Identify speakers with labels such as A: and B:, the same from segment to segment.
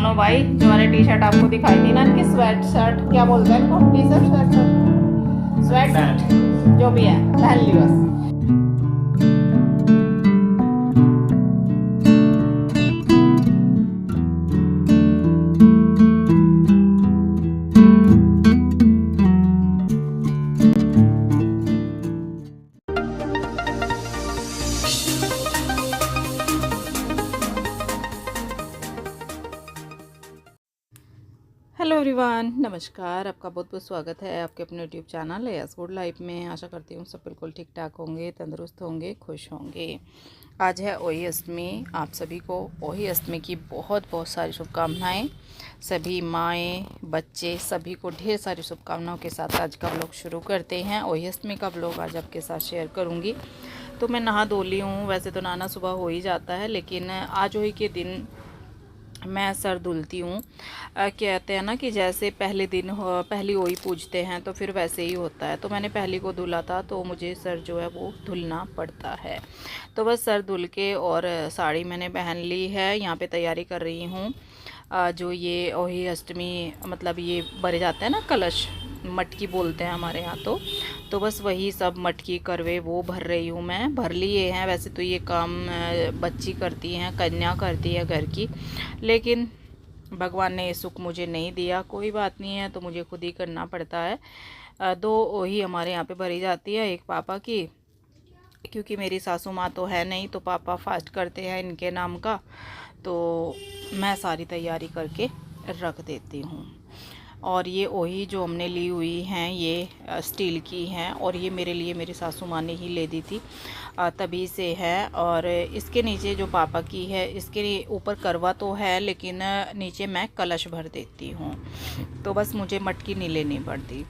A: दोनों भाई जो मैंने टी शर्ट आपको दिखाई थी ना, इनकी स्वेट शर्ट क्या बोलते हैं इनको, टी शर्ट स्वेट शर्ट जो भी है पहन ली बस। हेलो एवरीवन, नमस्कार। आपका बहुत बहुत स्वागत है आपके अपने YouTube channel S good life में। आशा करती हूँ सब बिल्कुल ठीक ठाक होंगे, तंदुरुस्त होंगे, खुश होंगे। आज है ओही अष्टमी। आप सभी को ओही अष्टमी की बहुत बहुत सारी शुभकामनाएं। सभी माएँ बच्चे सभी को ढेर सारी शुभकामनाओं के साथ आज का व्लॉग शुरू करते हैं। ओही अष्टमी का व्लॉग आज आपके साथ शेयर करूँगी। तो मैं नहा धो ली हूँ। वैसे तो नहाना सुबह हो ही जाता है, लेकिन आज ओही के दिन मैं सर धुलती हूँ। कहते हैं ना कि जैसे पहले दिन पहली ओही पूजते हैं तो फिर वैसे ही होता है। तो मैंने पहली को धुला था, तो मुझे सर जो है वो धुलना पड़ता है। तो बस सर धुल के और साड़ी मैंने पहन ली है। यहाँ पे तैयारी कर रही हूँ। जो ये ओही अष्टमी मतलब ये भरे जाते हैं ना कलश, मटकी बोलते हैं हमारे यहाँ। तो बस वही सब मटकी करवे वो भर रही हूँ मैं। भर लिए हैं। वैसे तो ये काम बच्ची करती हैं, कन्या करती है घर की, लेकिन भगवान ने ये सुख मुझे नहीं दिया। कोई बात नहीं है, तो मुझे खुद ही करना पड़ता है। दो ओही हमारे यहाँ पे भरी जाती है, एक पापा की, क्योंकि मेरी सासू माँ तो है नहीं, तो पापा फास्ट करते हैं इनके नाम का। तो मैं सारी तैयारी करके रख देती हूँ। और ये ओही जो हमने ली हुई हैं ये स्टील की हैं, और ये मेरे लिए मेरी सासू माँ ने ही ले दी थी, तभी से है। और इसके नीचे जो पापा की है, इसके ऊपर करवा तो है, लेकिन नीचे मैं कलश भर देती हूँ। तो बस मुझे मटकी नहीं लेनी पड़ती।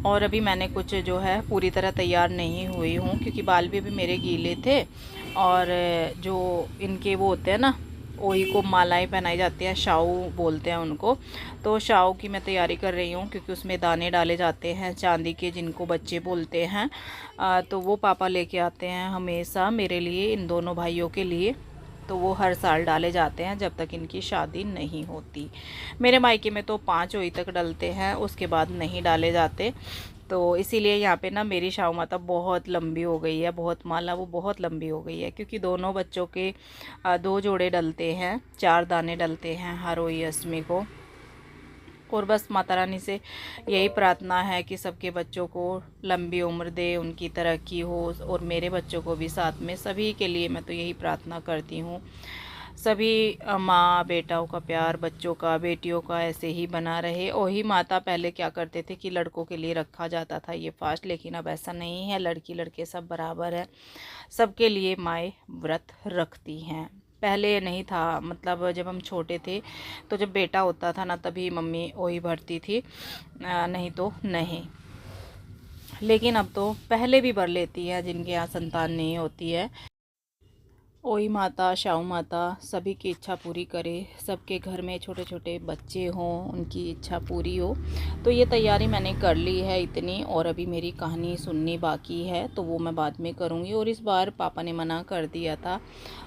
A: और अभी मैंने कुछ जो है पूरी तरह तैयार नहीं हुई हूँ, क्योंकि बाल भी अभी मेरे गीले थे। और जो इनके वो होते हैं ना, ओही को मालाएं पहनाई जाती हैं, शाऊ बोलते हैं उनको। तो शाऊ की मैं तैयारी कर रही हूँ, क्योंकि उसमें दाने डाले जाते हैं चांदी के, जिनको बच्चे बोलते हैं। तो वो पापा लेके आते हैं हमेशा मेरे लिए, इन दोनों भाइयों के लिए। तो वो हर साल डाले जाते हैं जब तक इनकी शादी नहीं होती। मेरे मायके में तो 5 ओही तक डलते हैं, उसके बाद नहीं डाले जाते। तो इसीलिए यहाँ पे ना मेरी शाऊ माता बहुत लंबी हो गई है, बहुत माला वो बहुत लंबी हो गई है, क्योंकि दोनों बच्चों के 2 जोड़े डलते हैं, 4 दाने डलते हैं हर ओही अष्टमी को। और बस माता रानी से यही प्रार्थना है कि सबके बच्चों को लंबी उम्र दे, उनकी तरक्की हो, और मेरे बच्चों को भी साथ में। सभी के लिए मैं तो यही प्रार्थना करती हूँ। सभी माँ बेटाओं का प्यार बच्चों का, बेटियों का ऐसे ही बना रहे। ओही माता पहले क्या करते थे कि लड़कों के लिए रखा जाता था ये फास्ट, लेकिन अब ऐसा नहीं है। लड़की लड़के सब बराबर है, सबके लिए माएँ व्रत रखती हैं। पहले नहीं था, मतलब जब हम छोटे थे तो जब बेटा होता था ना, तभी मम्मी वही भरती थी, नहीं तो नहीं। लेकिन अब तो पहले भी भर लेती है जिनके यहाँ संतान नहीं होती है। ओही माता, शाऊ माता सभी की इच्छा पूरी करे, सबके घर में छोटे छोटे बच्चे हों, उनकी इच्छा पूरी हो। तो ये तैयारी मैंने कर ली है इतनी, और अभी मेरी कहानी सुननी बाकी है, तो वो मैं बाद में करूँगी। और इस बार पापा ने मना कर दिया था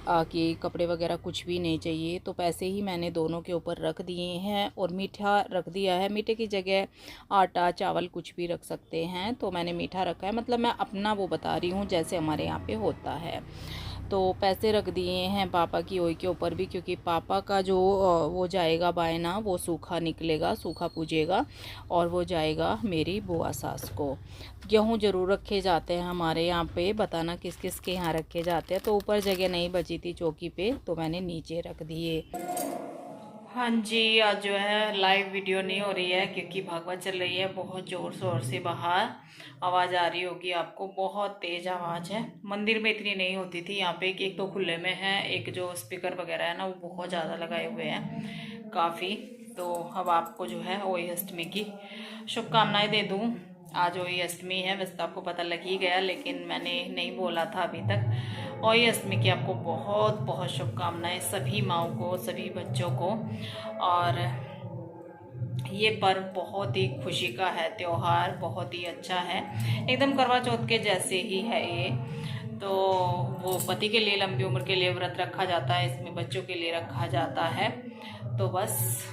A: कि कपड़े वगैरह कुछ भी नहीं चाहिए, तो पैसे ही मैंने दोनों के ऊपर रख दिए हैं। और मीठा रख दिया है, मीठे की जगह आटा चावल कुछ भी रख सकते हैं, तो मैंने मीठा रखा है। मतलब मैं अपना वो बता रही हूँ जैसे हमारे यहाँ पे होता है। तो पैसे रख दिए हैं पापा की ओही के ऊपर भी, क्योंकि पापा का जो वो जाएगा बायना, वो सूखा निकलेगा, सूखा पूजेगा, और वो जाएगा मेरी बुआ सास को। गेहूँ ज़रूर रखे जाते हैं हमारे यहाँ पे, बताना किस किस के यहाँ रखे जाते हैं। तो ऊपर जगह नहीं बची थी चौकी पे, तो मैंने नीचे रख दिए। हाँ जी, आज जो है लाइव वीडियो नहीं हो रही है, क्योंकि भागवत चल रही है बहुत ज़ोर शोर से। बाहर आवाज़ आ रही होगी आपको, बहुत तेज़ आवाज़ है। मंदिर में इतनी नहीं होती थी, यहाँ पे एक तो खुले में है, एक जो स्पीकर वगैरह है ना वो बहुत ज़्यादा लगाए हुए हैं काफ़ी। तो अब आपको जो है ओही अष्टमी की शुभकामनाएं दे दूँ। आज ओही अष्टमी है, वैसे तो आपको पता लग ही गया, लेकिन मैंने नहीं बोला था अभी तक। ओही अष्टमी की आपको बहुत बहुत शुभकामनाएं, सभी माँओं को, सभी बच्चों को। और ये पर्व बहुत ही खुशी का है, त्योहार बहुत ही अच्छा है, एकदम करवा चौथ के जैसे ही है ये। तो वो पति के लिए लंबी उम्र के लिए व्रत रखा जाता है, इसमें बच्चों के लिए रखा जाता है। तो बस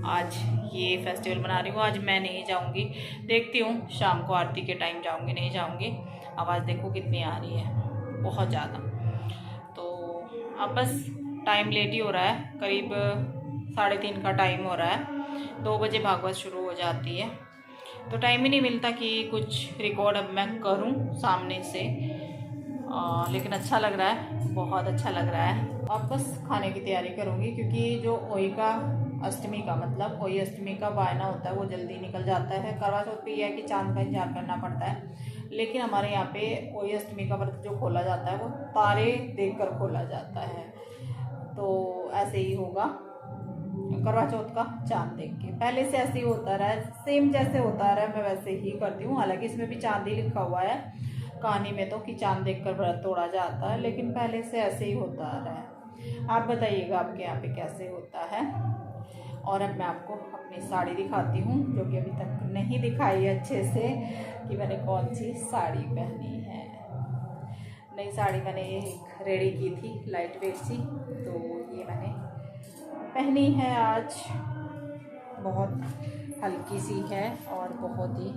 A: आज ये फेस्टिवल मना रही हूँ। आज मैं नहीं जाऊँगी, देखती हूँ शाम को आरती के टाइम जाऊँगी नहीं जाऊँगी। आवाज़ देखो कितनी आ रही है, बहुत ज़्यादा। तो अब बस टाइम लेट ही हो रहा है, करीब 3:30 का टाइम हो रहा है। 2 बजे भागवत शुरू हो जाती है, तो टाइम ही नहीं मिलता कि कुछ रिकॉर्ड अब मैं करूं सामने से। लेकिन अच्छा लग रहा है, बहुत अच्छा लग रहा है। अब बस खाने की तैयारी करूंगी, क्योंकि जो ओई का अष्टमी का मतलब ओई अष्टमी का बायना होता है वो जल्दी निकल जाता है। करवा चौथ पे यह है कि चांद का इंतजार करना पड़ता है, लेकिन हमारे यहाँ पे ओई अष्टमी का व्रत जो खोला जाता है वो तारे देखकर खोला जाता है। तो ऐसे ही होगा करवा चौथ का चांद देख के। पहले से ऐसे ही होता रहा है, सेम जैसे होता रहा है मैं वैसे ही करती हूँ। हालांकि इसमें भी चांद ही लिखा हुआ है कहानी में तो कि चांद देखकर व्रत तोड़ा जाता है, लेकिन पहले से ऐसे ही होता आ रहा है। आप बताइएगा आपके यहाँ पे कैसे होता है। और अब मैं आपको अपनी साड़ी दिखाती हूँ, जो कि अभी तक नहीं दिखाई अच्छे से कि मैंने कौन सी साड़ी पहनी है। नई साड़ी मैंने एक रेडी की थी लाइट वेट सी, तो ये मैंने पहनी है आज। बहुत हल्की सी है और बहुत ही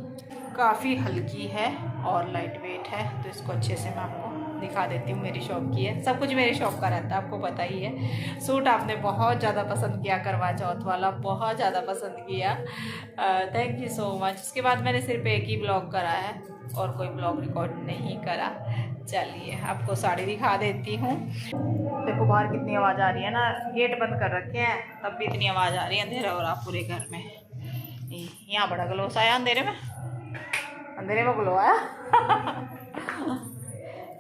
A: काफ़ी हल्की है और लाइट वेट है। तो इसको अच्छे से मैं आपको दिखा देती हूँ। मेरी शॉप की है, सब कुछ मेरी शॉप का रहता है, आपको पता ही है। सूट आपने बहुत ज़्यादा पसंद किया, करवा चौथ वाला बहुत ज़्यादा पसंद किया, थैंक यू सो मच। उसके बाद मैंने सिर्फ एक ही ब्लॉग करा है और कोई ब्लॉग रिकॉर्ड नहीं करा। चलिए आपको साड़ी दिखा देती हूँ। देखो बाहर कितनी आवाज़ आ रही है ना, गेट बंद कर रखे हैं तब भी इतनी आवाज़ आ रही है। अंधेरा हो रहा पूरे घर में। यहाँ बड़ा ग्लोस आया अंधेरे में, अंधेरे में ग्लो आया।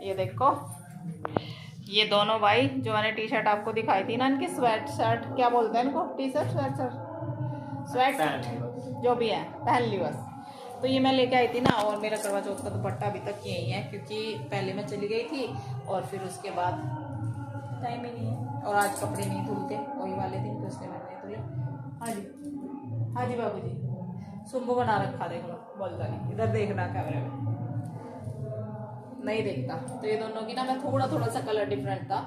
A: ये देखो, ये दोनों भाई जो मैंने टी शर्ट आपको दिखाई थी ना, इनकी स्वेट शर्ट क्या बोलते हैं इनको, T shirt sweat shirt sweat जो भी है, पहन ली बस। तो ये मैं लेके आई थी ना, और मेरा करवा चौथ का दुपट्टा अभी तक यही है, क्योंकि पहले मैं चली गई थी और फिर उसके बाद टाइम ही नहीं है। और आज कपड़े नहीं धुलते वही वाले दिन, तो इसलिए मैंने धुले। हाँ जी, हाँ जी बाबू जी, सुम्बू बना रखा देख लो, बोलता नहीं, इधर देखना कैमरे में नहीं देखता। तो ये दोनों की ना मैं थोड़ा सा कलर डिफरेंट था,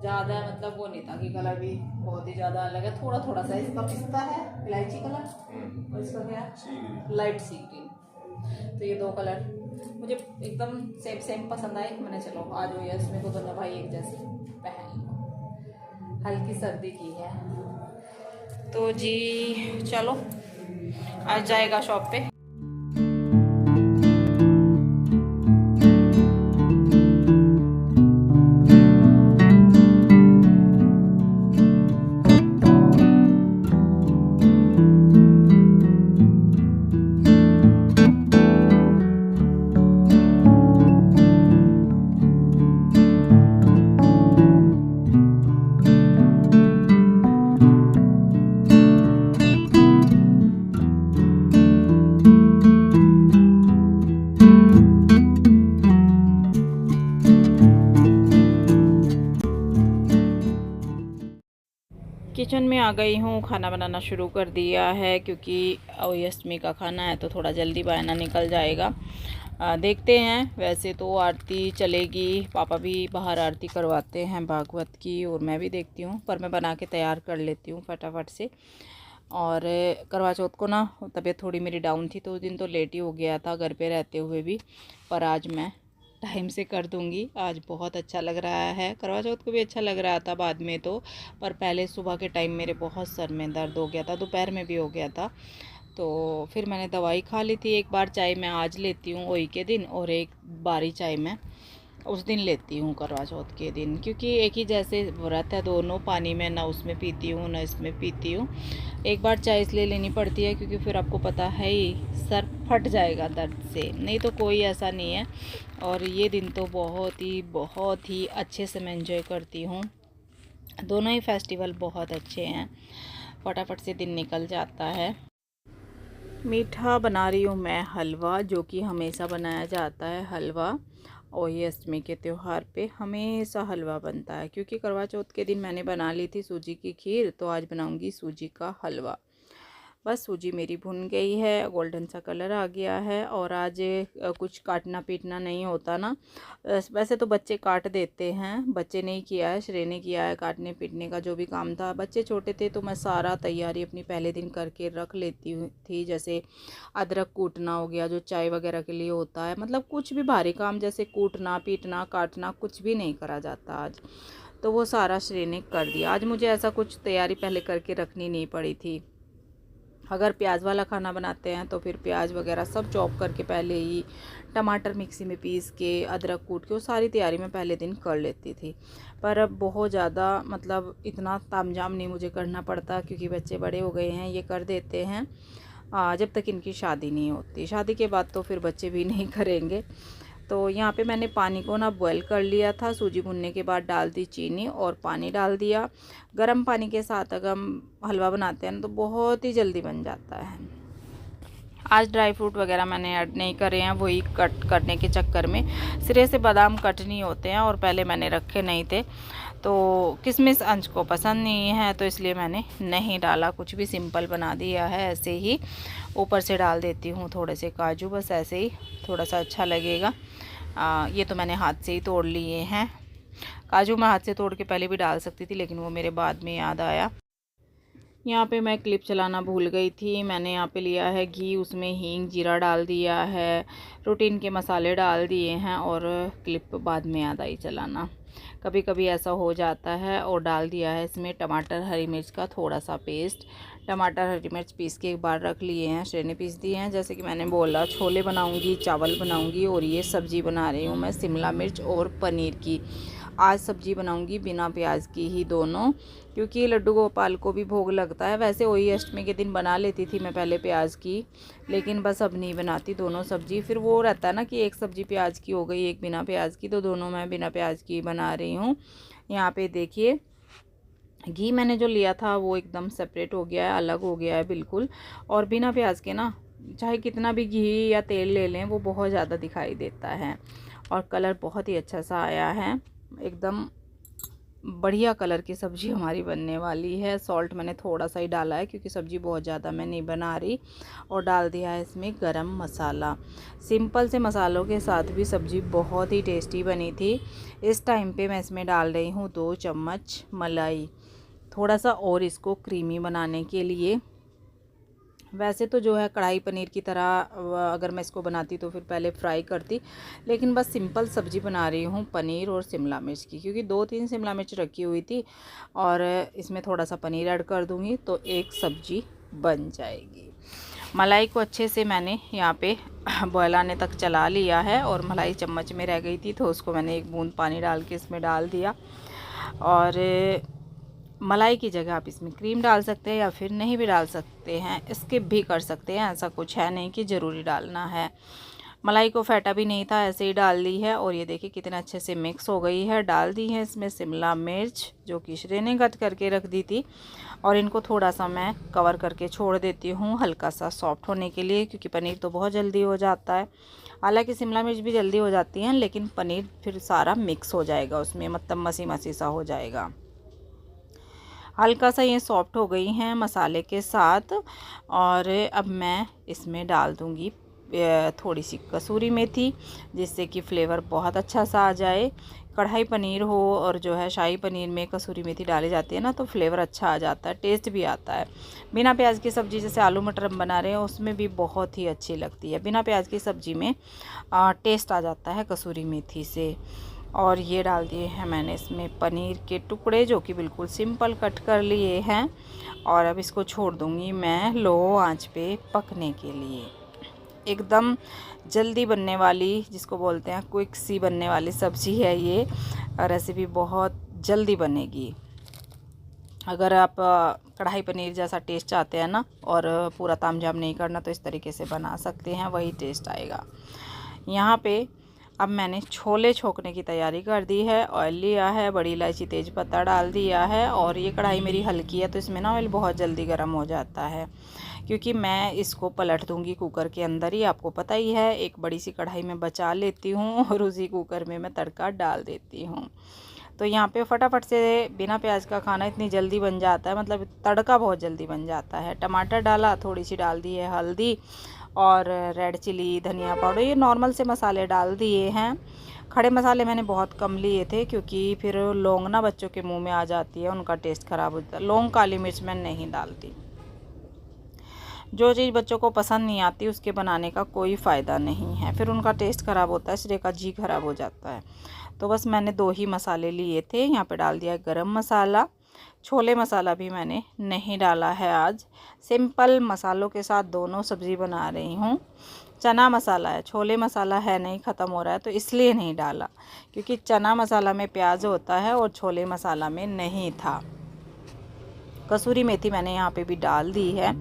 A: ज़्यादा मतलब वो नहीं था कि कलर भी बहुत ही ज़्यादा अलग है, थोड़ा सा। इसका पिस्ता है इलायची कलर और इसका क्या है लाइट सी ग्रीन। तो ये 2 कलर मुझे एकदम सेम पसंद आए। मैंने चलो आज हो इसमें को दोनों भाई एक जैसे पहन लो, हल्की सर्दी की है। तो जी चलो आज जाएगा शॉप पे। किचन में आ गई हूँ, खाना बनाना शुरू कर दिया है, क्योंकि अष्टमी का खाना है तो थोड़ा जल्दी बहाना निकल जाएगा। देखते हैं, वैसे तो आरती चलेगी, पापा भी बाहर आरती करवाते हैं भागवत की, और मैं भी देखती हूँ, पर मैं बना के तैयार कर लेती हूँ फटाफट से। और करवा चौथ को ना तबीयत थोड़ी मेरी डाउन थी, तो उस दिन तो लेट ही हो गया था घर पे रहते हुए भी, पर आज मैं टाइम से कर दूंगी। आज बहुत अच्छा लग रहा है, करवा चौथ को भी अच्छा लग रहा था बाद में तो, पर पहले सुबह के टाइम मेरे बहुत सर में दर्द हो गया था, दोपहर में भी हो गया था। तो फिर मैंने दवाई खा ली थी। एक बार चाय मैं आज लेती हूँ ओई के दिन, और एक बारी चाय मैं उस दिन लेती हूँ करवा चौथ के दिन, क्योंकि एक ही जैसे व्रत है दोनों, पानी में ना उसमें पीती हूँ ना इसमें पीती हूँ। एक बार चाय इसलिए लेनी पड़ती है क्योंकि फिर आपको पता है ही सर फट जाएगा दर्द से, नहीं तो कोई ऐसा नहीं है। और ये दिन तो बहुत ही अच्छे से मैं एंजॉय करती हूँ। दोनों ही फेस्टिवल बहुत अच्छे हैं, फटाफट से दिन निकल जाता है। मीठा बना रही हूँ मैं हलवा, जो कि हमेशा बनाया जाता है हलवा। और ये अष्टमी के त्यौहार पे हमेशा हलवा बनता है, क्योंकि करवा चौथ के दिन मैंने बना ली थी सूजी की खीर, तो आज बनाऊंगी सूजी का हलवा। बस सूजी मेरी भुन गई है, गोल्डन सा कलर आ गया है। और आज कुछ काटना पीटना नहीं होता ना, वैसे तो बच्चे काट देते हैं, बच्चे नहीं किया है, श्रेय ने किया है काटने पीटने का जो भी काम था। बच्चे छोटे थे तो मैं सारा तैयारी अपनी पहले दिन करके रख लेती थी, जैसे अदरक कूटना हो गया जो चाय वगैरह के लिए होता है, मतलब कुछ भी भारी काम जैसे कूटना पीटना काटना कुछ भी नहीं करा जाता आज, तो वो सारा श्रेय ने कर दिया। आज मुझे ऐसा कुछ तैयारी पहले करके रखनी नहीं पड़ी थी। अगर प्याज वाला खाना बनाते हैं तो फिर प्याज वगैरह सब चॉप करके पहले ही, टमाटर मिक्सी में पीस के, अदरक कूट के, वो सारी तैयारी मैं पहले दिन कर लेती थी। पर अब बहुत ज़्यादा मतलब इतना तामझाम नहीं मुझे करना पड़ता, क्योंकि बच्चे बड़े हो गए हैं, ये कर देते हैं जब तक इनकी शादी नहीं होती। शादी के बाद तो फिर बच्चे भी नहीं करेंगे। तो यहाँ पे मैंने पानी को ना बॉयल कर लिया था। सूजी भुनने के बाद डाल दी चीनी और पानी डाल दिया। गर्म पानी के साथ अगर हम हलवा बनाते हैं ना तो बहुत ही जल्दी बन जाता है। आज ड्राई फ्रूट वगैरह मैंने ऐड नहीं करे हैं, वही कट करने के चक्कर में सिरे से बादाम कट नहीं होते हैं और पहले मैंने रखे नहीं थे। तो किशमिश अंश को पसंद नहीं है तो इसलिए मैंने नहीं डाला, कुछ भी सिंपल बना दिया है ऐसे ही। ऊपर से डाल देती हूँ थोड़े से काजू, बस ऐसे ही थोड़ा सा अच्छा लगेगा। ये तो मैंने हाथ से ही तोड़ लिए हैं। काजू मैं हाथ से तोड़ के पहले भी डाल सकती थी, लेकिन वो मेरे बाद में याद आया। यहाँ पे मैं क्लिप चलाना भूल गई थी। मैंने यहाँ पे लिया है घी, उसमें हींग जीरा डाल दिया है, रूटीन के मसाले डाल दिए हैं और क्लिप बाद में याद आई चलाना। कभी कभी ऐसा हो जाता है। और डाल दिया है इसमें टमाटर हरी मिर्च का थोड़ा सा पेस्ट। टमाटर हरी मिर्च पीस के एक बार रख लिए हैं, श्रेय ने पीस दिए हैं। जैसे कि मैंने बोला छोले बनाऊंगी, चावल बनाऊंगी और ये सब्ज़ी बना रही हूँ मैं शिमला मिर्च और पनीर की। आज सब्ज़ी बनाऊंगी बिना प्याज की ही दोनों, क्योंकि लड्डू गोपाल को भी भोग लगता है। वैसे वही अष्टमी के दिन बना लेती थी मैं पहले प्याज की, लेकिन बस अब नहीं बनाती दोनों सब्ज़ी। फिर वो रहता है ना कि एक सब्ज़ी प्याज की हो गई एक बिना प्याज की, तो दोनों मैं बिना प्याज की बना रही हूँ। यहाँ पे देखिए घी मैंने जो लिया था वो एकदम सेपरेट हो गया है, अलग हो गया है बिल्कुल। और बिना प्याज के ना चाहे कितना भी घी या तेल ले लें वो बहुत ज़्यादा दिखाई देता है। और कलर बहुत ही अच्छा सा आया है, एकदम बढ़िया कलर की सब्ज़ी हमारी बनने वाली है। सॉल्ट मैंने थोड़ा सा ही डाला है क्योंकि सब्ज़ी बहुत ज़्यादा मैं नहीं बना रही। और डाल दिया है इसमें गरम मसाला। सिंपल से मसालों के साथ भी सब्ज़ी बहुत ही टेस्टी बनी थी। इस टाइम पे मैं इसमें डाल रही हूँ 2 चम्मच मलाई, थोड़ा सा और इसको क्रीमी बनाने के लिए। वैसे तो जो है कढ़ाई पनीर की तरह अगर मैं इसको बनाती तो फिर पहले फ्राई करती, लेकिन बस सिंपल सब्ज़ी बना रही हूँ पनीर और शिमला मिर्च की, क्योंकि 2-3 शिमला मिर्च रखी हुई थी और इसमें थोड़ा सा पनीर ऐड कर दूँगी तो एक सब्ज़ी बन जाएगी। मलाई को अच्छे से मैंने यहाँ पे बॉयल आने तक चला लिया है और मलाई चम्मच में रह गई थी तो उसको मैंने एक बूंद पानी डाल के इसमें डाल दिया। और मलाई की जगह आप इसमें क्रीम डाल सकते हैं या फिर नहीं भी डाल सकते हैं, स्किप भी कर सकते हैं, ऐसा कुछ है नहीं कि ज़रूरी डालना है। मलाई को फेंटा भी नहीं था, ऐसे ही डाल दी है। और ये देखिए कितना अच्छे से मिक्स हो गई है। डाल दी है इसमें शिमला मिर्च जो कि श्रेय ने कट करके रख दी थी, और इनको थोड़ा सा मैं कवर करके छोड़ देती हूँ हल्का सा सॉफ्ट होने के लिए, क्योंकि पनीर तो बहुत जल्दी हो जाता है। हालांकि शिमला मिर्च भी जल्दी हो जाती हैं, लेकिन पनीर फिर सारा मिक्स हो जाएगा उसमें, मतलब मसी मसी सा हो जाएगा। हल्का सा ये सॉफ्ट हो गई हैं मसाले के साथ। और अब मैं इसमें डाल दूँगी थोड़ी सी कसूरी मेथी, जिससे कि फ्लेवर बहुत अच्छा सा आ जाए। कढ़ाई पनीर हो और जो है शाही पनीर में कसूरी मेथी डाली जाती है ना तो फ्लेवर अच्छा आ जाता है, टेस्ट भी आता है। बिना प्याज की सब्ज़ी जैसे आलू मटर हम बना रहे हैं उसमें भी बहुत ही अच्छी लगती है। बिना प्याज की सब्ज़ी में टेस्ट आ जाता है कसूरी मेथी से। और ये डाल दिए हैं मैंने इसमें पनीर के टुकड़े जो कि बिल्कुल सिंपल कट कर लिए हैं। और अब इसको छोड़ दूँगी मैं लो आंच पे पकने के लिए। एकदम जल्दी बनने वाली, जिसको बोलते हैं क्विक सी बनने वाली सब्ज़ी है ये, रेसिपी बहुत जल्दी बनेगी। अगर आप कढ़ाई पनीर जैसा टेस्ट चाहते हैं ना और पूरा तामझाम नहीं करना तो इस तरीके से बना सकते हैं, वही टेस्ट आएगा। यहाँ पे अब मैंने छोले छोंकने की तैयारी कर दी है। ऑयल लिया है, बड़ी इलायची तेज पत्ता डाल दिया है। और ये कढ़ाई मेरी हल्की है तो इसमें ना ऑयल बहुत जल्दी गर्म हो जाता है, क्योंकि मैं इसको पलट दूंगी कुकर के अंदर ही। आपको पता ही है, एक बड़ी सी कढ़ाई में बचा लेती हूँ और उसी कुकर में मैं तड़का डाल देती हूँ। तो यहाँ पे फटाफट से बिना प्याज का खाना इतनी जल्दी बन जाता है, मतलब तड़का बहुत जल्दी बन जाता है। टमाटर डाला, थोड़ी सी डाल दी है हल्दी और रेड चिली, धनिया पाउडर, ये नॉर्मल से मसाले डाल दिए हैं। खड़े मसाले मैंने बहुत कम लिए थे क्योंकि फिर लौंग ना बच्चों के मुंह में आ जाती है, उनका टेस्ट ख़राब हो जाता है। लौंग, काली मिर्च मैं नहीं डालती। जो चीज़ बच्चों को पसंद नहीं आती उसके बनाने का कोई फ़ायदा नहीं है, फिर उनका टेस्ट ख़राब होता है, शरीर का जी ख़राब हो जाता है। तो बस मैंने 2 ही मसाले लिए थे। यहाँ पे डाल दिया गरम मसाला। छोले मसाला भी मैंने नहीं डाला है आज। सिंपल मसालों के साथ दोनों सब्ज़ी बना रही हूँ। चना मसाला है, छोले मसाला है नहीं, ख़त्म हो रहा है, तो इसलिए नहीं डाला, क्योंकि चना मसाला में प्याज होता है और छोले मसाला में नहीं था। कसूरी मेथी मैंने यहाँ पे भी डाल दी है।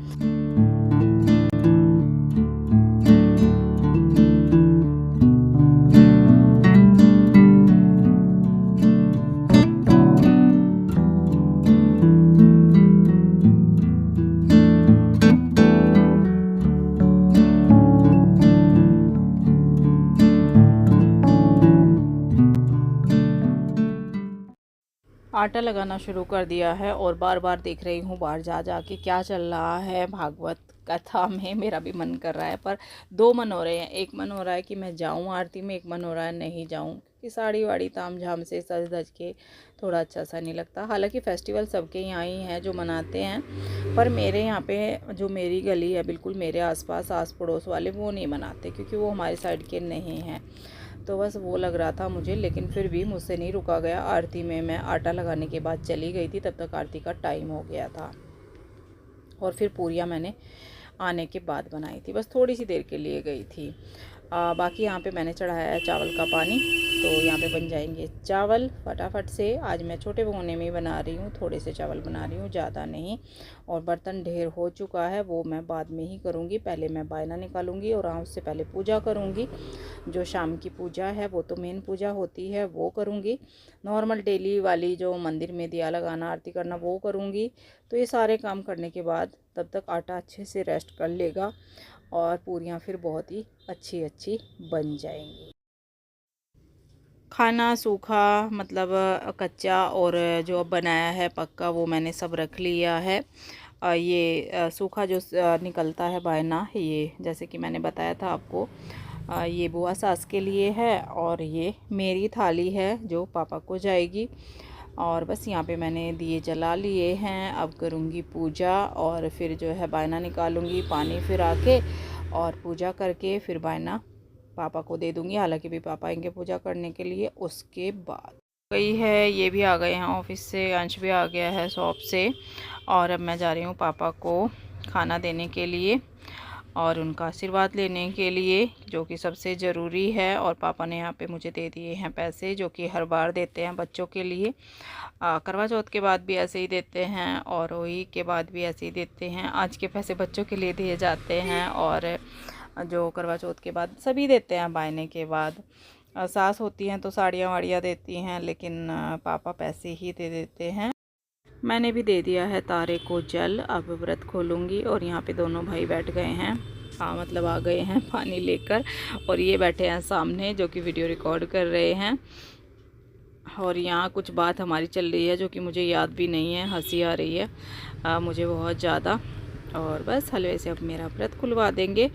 A: आटा लगाना शुरू कर दिया है और बार बार देख रही हूँ बाहर जा जा के क्या चल रहा है भागवत कथा में। मेरा भी मन कर रहा है, पर 2 मन हो रहे हैं। एक मन हो रहा है कि मैं जाऊँ आरती में, एक मन हो रहा है नहीं जाऊँ, कि साड़ी वाड़ी ताम झाम से सज धज के थोड़ा अच्छा सा नहीं लगता। हालांकि फेस्टिवल सबके यहाँ ही है जो मनाते हैं, पर मेरे यहाँ पे जो मेरी गली है बिल्कुल मेरे आसपास आस पड़ोस वाले वो नहीं मनाते, क्योंकि वो हमारी साइड के नहीं हैं। तो बस वो लग रहा था मुझे, लेकिन फिर भी मुझसे नहीं रुका गया। आरती में मैं आटा लगाने के बाद चली गई थी, तब तक आरती का टाइम हो गया था। और फिर पूरियाँ मैंने आने के बाद बनाई थी, बस थोड़ी सी देर के लिए गई थी। बाकी यहाँ पे मैंने चढ़ाया है चावल का पानी, तो यहाँ पे बन जाएंगे चावल फटाफट से। आज मैं छोटे भगोने में ही बना रही हूँ, थोड़े से चावल बना रही हूँ, ज़्यादा नहीं। और बर्तन ढेर हो चुका है, वो मैं बाद में ही करूँगी। पहले मैं बायना निकालूंगी और उससे पहले पूजा करूँगी। जो शाम की पूजा है वो तो मेन पूजा होती है, वो करूँगी। नॉर्मल डेली वाली जो मंदिर में दिया लगाना, आरती करना, वो करूँगी। तो ये सारे काम करने के बाद तब तक आटा अच्छे से रेस्ट कर लेगा और पूरियाँ फिर बहुत ही अच्छी अच्छी बन जाएंगी। खाना सूखा मतलब कच्चा और जो बनाया है पक्का, वो मैंने सब रख लिया है। ये सूखा जो निकलता है बायना, ये जैसे कि मैंने बताया था आपको, ये बुआ सास के लिए है और ये मेरी थाली है जो पापा को जाएगी। और बस यहाँ पे मैंने दिए जला लिए हैं। अब करूँगी पूजा और फिर जो है बायना निकालूंगी, पानी फिर आके और पूजा करके फिर बायना पापा को दे दूँगी। हालांकि भी पापा आएंगे पूजा करने के लिए। उसके बाद गई है, ये भी आ गए हैं ऑफिस से, अंश भी आ गया है शॉप से। और अब मैं जा रही हूँ पापा को खाना देने के लिए और उनका आशीर्वाद लेने के लिए, जो कि सबसे ज़रूरी है। और पापा ने यहाँ पे मुझे दे दिए हैं पैसे, जो कि हर बार देते हैं बच्चों के लिए। करवा चौथ के बाद भी ऐसे ही देते हैं और होली के बाद भी ऐसे ही देते हैं। आज के पैसे बच्चों के लिए दिए जाते हैं और जो करवा चौथ के बाद सभी देते हैं बायने के बाद। सास होती हैं तो साड़ियाँ वाड़ियाँ देती हैं, लेकिन पापा पैसे ही दे देते हैं। मैंने भी दे दिया है तारे को जल। अब व्रत खोलूँगी। और यहाँ पे दोनों भाई बैठ गए हैं, मतलब आ गए हैं पानी लेकर। और ये बैठे हैं सामने जो कि वीडियो रिकॉर्ड कर रहे हैं। और यहाँ कुछ बात हमारी चल रही है जो कि मुझे याद भी नहीं है, हंसी आ रही है मुझे बहुत ज़्यादा। और बस हलवे से अब मेरा व्रत खुलवा देंगे।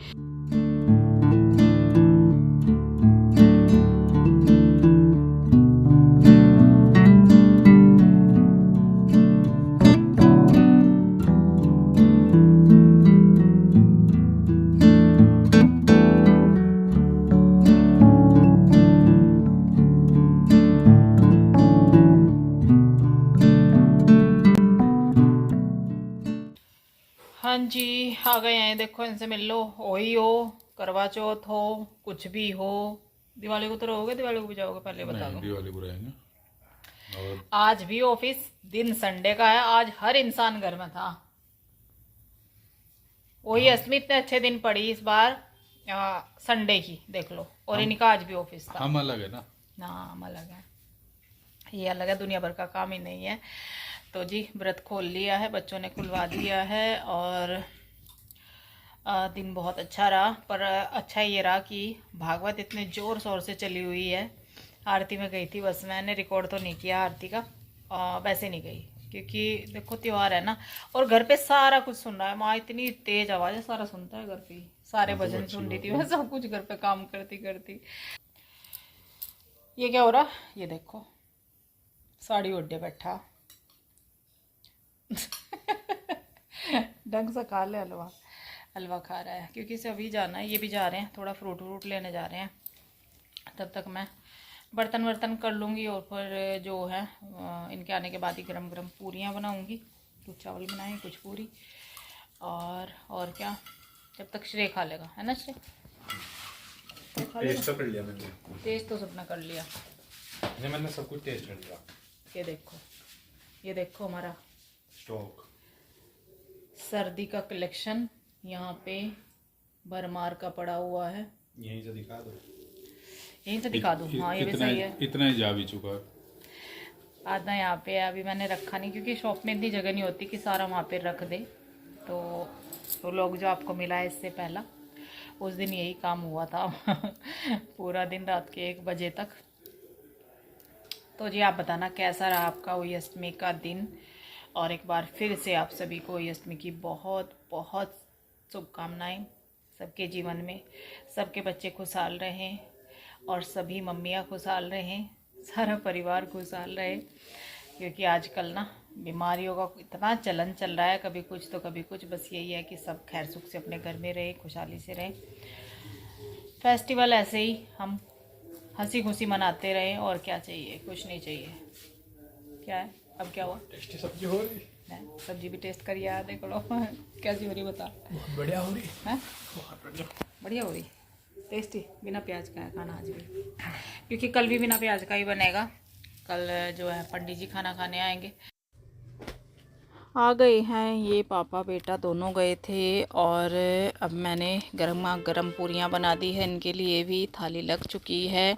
A: हाँ जी, आ गए हैं। देखो इनसे मिल लो। होली हो, करवा चौथ हो, कुछ भी हो, दिवाली को तो रहोगे, दिवाली को भी जाओगे पहले बता दो।
B: दिवाली को रहेंगे। और
A: आज भी ऑफिस, दिन संडे का है, आज हर इंसान घर में था। वही असमी इतने अच्छे दिन पड़ी इस बार संडे की, देख लो। और इनका आज भी ऑफिस था।
B: हम अलग है ना।
A: हम अलग है, ये अलग है, दुनिया भर का काम ही नहीं है। तो जी व्रत खोल लिया है, बच्चों ने खुलवा दिया है। और दिन बहुत अच्छा रहा। पर अच्छा ये रहा कि भागवत इतने ज़ोर शोर से चली हुई है आरती में गई थी, बस मैंने रिकॉर्ड तो नहीं किया आरती का, वैसे नहीं गई क्योंकि देखो त्यौहार है ना, और घर पे सारा कुछ सुन रहा है। माँ इतनी तेज आवाज़ है, सारा सुनता है घर पे ही, सारे भजन सुन रही थी मैं, सब कुछ घर पे काम करती करती। ये क्या हो रहा, ये देखो साड़ी ओढ़े बैठा ढंग से खा ले हलवा, हलवा खा रहा है क्योंकि इसे अभी जाना है, ये भी जा रहे हैं, थोड़ा फ्रूट व्रूट लेने जा रहे हैं। तब तक मैं बर्तन वर्तन कर लूँगी और फिर जो है इनके आने के बाद ही गरम गरम पूरियाँ बनाऊँगी, कुछ चावल बनाए कुछ पूरी, और क्या, जब तक श्रेय खा लेगा, है ना श्रेय?
B: टेस्ट तो कर लिया मैंने,
A: टेस्ट तो सबने कर लिया,
B: नहीं मैंने सब कुछ टेस्ट कर लिया।
A: ये देखो हमारा
B: स्टॉक,
A: सर्दी का कलेक्शन यहाँ पे भरमार का पड़ा हुआ है।
B: यहीं से दिखा दो,
A: यहीं से दिखा दूँ? हाँ ये भी सही है,
B: इतना ही जा भी चुका है।
A: आधा यहाँ पे है, अभी मैंने रखा नहीं क्योंकि शॉप में इतनी जगह नहीं होती कि सारा वहाँ पे रख दे। तो लोग जो आपको मिला है इससे पहला, उस दिन यही काम हुआ था पूरा दिन रात के 1 बजे तक। तो जी आप बताना कैसा रहा आपका होली अष्टमी का दिन, और एक बार फिर से आप सभी को होली अष्टमी की बहुत बहुत शुभकामनाएं। सबके जीवन में सबके बच्चे खुशहाल रहें और सभी मम्मियाँ खुशहाल रहें, सारा परिवार खुशहाल रहे, क्योंकि आजकल ना बीमारियों का इतना चलन चल रहा है, कभी कुछ तो कभी कुछ। बस यही है कि सब खैर सुख से अपने घर में रहे, खुशहाली से रहें। फेस्टिवल ऐसे ही हम हंसी खुशी मनाते रहें, और क्या चाहिए, कुछ नहीं चाहिए। क्या है, अब क्या हुआ?
B: टेस्टी सब्जी हो रही
A: है, सब्जी भी टेस्ट करिए यार, देख लो कैसी हो रही बता।
B: बहुत बढ़िया हो रही
A: है,
B: बहुत बढ़िया,
A: बढ़िया हो रही, टेस्टी, बिना प्याज का है खाना आज भी, क्योंकि कल भी बिना प्याज का ही बनेगा। कल जो है पंडित जी खाना खाने आएंगे। आ गए हैं ये पापा बेटा दोनों गए थे, और अब मैंने गर्मा गर्म पूरियाँ बना दी है इनके लिए भी, थाली लग चुकी है।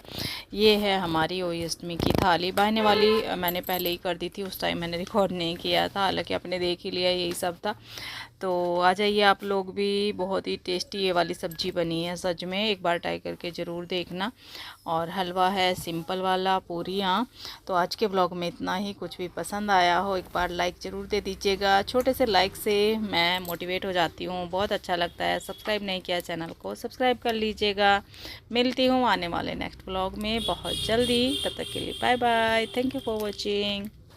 A: ये है हमारी होली अष्टमी की थाली। बहने वाली मैंने पहले ही कर दी थी, उस टाइम मैंने रिकॉर्ड नहीं किया था, हालांकि आपने देख ही लिया, यही सब था। तो आ जाइए आप लोग भी, बहुत ही टेस्टी ये वाली सब्ज़ी बनी है, सच में एक बार ट्राई करके ज़रूर देखना। और हलवा है सिंपल वाला, पूरियाँ। तो आज के ब्लॉग में इतना ही, कुछ भी पसंद आया हो एक बार लाइक ज़रूर दे दीजिएगा। छोटे से लाइक से मैं मोटिवेट हो जाती हूँ, बहुत अच्छा लगता है। सब्सक्राइब नहीं किया चैनल को सब्सक्राइब कर लीजिएगा। मिलती हूँ आने वाले नेक्स्ट ब्लॉग में बहुत जल्दी, तब तक के लिए bye bye, thank you for watching.